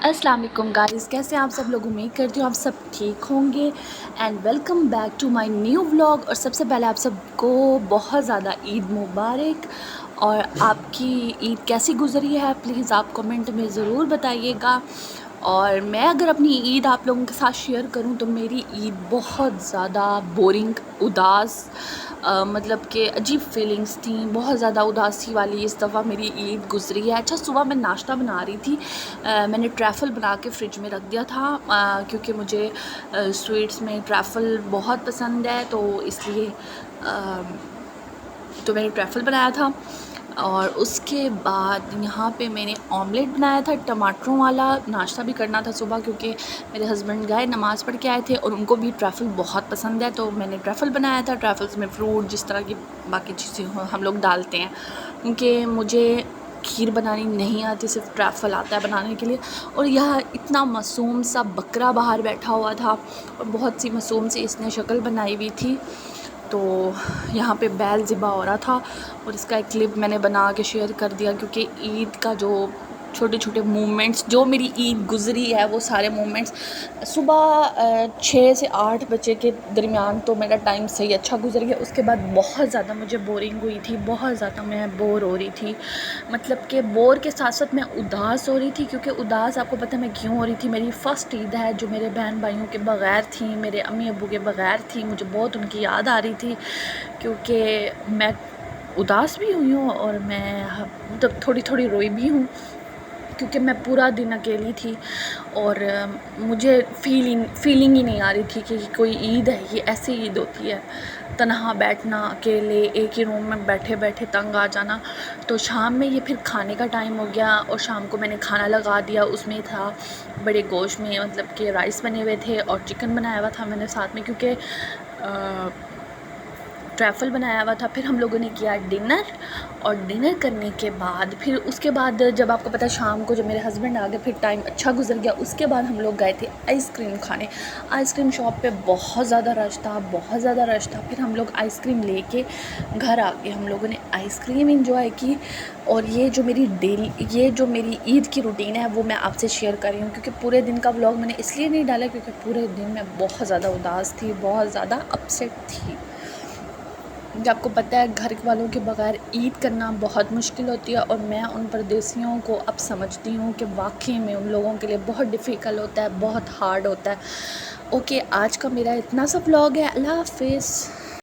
अस्सलाम वालेकुम गाइस, कैसे हैं आप सब लोग। उम्मीद करती हूँ आप सब ठीक होंगे and welcome back to my new vlog. और सबसे पहले आप सबको बहुत ज़्यादा ईद मुबारक। और आपकी ईद कैसी गुजरी है प्लीज़ आप कमेंट में ज़रूर बताइएगा। और मैं अगर अपनी ईद आप लोगों के साथ शेयर करूं तो मेरी ईद बहुत ज़्यादा बोरिंग, उदास, मतलब कि अजीब फीलिंग्स थी, बहुत ज़्यादा उदासी वाली इस दफ़ा मेरी ईद गुजरी है। अच्छा, सुबह मैं नाश्ता बना रही थी, मैंने ट्रैफ़ल बना के फ़्रिज में रख दिया था, क्योंकि मुझे स्वीट्स में ट्रैफ़ल बहुत पसंद है, तो इसलिए तो मैंने ट्रैफ़ल बनाया था। और उसके बाद यहाँ पे मैंने ऑमलेट बनाया था टमाटरों वाला। नाश्ता भी करना था सुबह क्योंकि मेरे हस्बैंड गए नमाज़ पढ़ के आए थे और उनको भी ट्रैफ़ल बहुत पसंद है, तो मैंने ट्रैफ़ल बनाया था। ट्रैफ़ल्स में फ्रूट जिस तरह की बाकी चीज़ें हम लोग डालते हैं, क्योंकि मुझे खीर बनानी नहीं आती, सिर्फ ट्रैफ़ल आता है बनाने के लिए। और यह इतना मासूम सा बकरा बाहर बैठा हुआ था और बहुत सी मासूम सी इसने शक्ल बनाई हुई थी, तो यहाँ पे बैल ज़िबा हो रहा था और इसका एक क्लिप मैंने बना के शेयर कर दिया, क्योंकि ईद का जो छोटे छोटे मूवमेंट्स जो मेरी ईद गुज़री है वो सारे मूवमेंट्स सुबह 6 से 8 बजे के दरमियान तो मेरा टाइम सही अच्छा गुजर गया। उसके बाद बहुत ज़्यादा मुझे बोरिंग हुई थी, बहुत ज़्यादा मैं बोर हो रही थी, मतलब कि बोर के साथ साथ मैं उदास हो रही थी। क्योंकि उदास आपको पता है मैं क्यों हो रही थी, मेरी फ़र्स्ट ईद है जो मेरे बहन भाइयों के बग़ैर थी, मेरे अम्मी अब्बू के बग़ैर थी। मुझे बहुत उनकी याद आ रही थी, क्योंकि मैं उदास भी हुई हूँ और मैं मतलब थोड़ी थोड़ी रोई भी हूँ, क्योंकि मैं पूरा दिन अकेली थी और मुझे फीलिंग ही नहीं आ रही थी कि कोई ईद है, ये ऐसी ईद होती है, तन्हा बैठना, अकेले एक ही रूम में बैठे बैठे तंग आ जाना। तो शाम में ये फिर खाने का टाइम हो गया और शाम को मैंने खाना लगा दिया। उसमें था बड़े गोश्त में, मतलब कि राइस बने हुए थे और चिकन बनाया हुआ था मैंने साथ में, क्योंकि ट्रैफ़ल बनाया हुआ था। फिर हम लोगों ने किया डिनर, और डिनर करने के बाद फिर उसके बाद जब आपको पता है शाम को जब मेरे हस्बैंड आ गए फिर टाइम अच्छा गुजर गया। उसके बाद हम लोग गए थे आइसक्रीम खाने। आइसक्रीम शॉप पे बहुत ज़्यादा रश था, बहुत ज़्यादा रश था। फिर हम लोग आइसक्रीम लेके घर आ गए, हम लोगों ने आइसक्रीम इंजॉय की। और ये जो मेरी ईद की रूटीन है वो मैं आपसे शेयर कर रही हूँ, क्योंकि पूरे दिन का व्लॉग मैंने इसलिए नहीं डाला क्योंकि पूरे दिन मैं बहुत ज़्यादा उदास थी, बहुत ज़्यादा अपसेट थी। जब आपको पता है घर वालों के बग़ैर ईद करना बहुत मुश्किल होती है, और मैं उन परदेसियों को अब समझती हूँ कि वाकई में उन लोगों के लिए बहुत डिफ़िकल्ट होता है, बहुत हार्ड होता है। ओके, आज का मेरा इतना सा व्लॉग है। अल्लाह हाफ़िज़।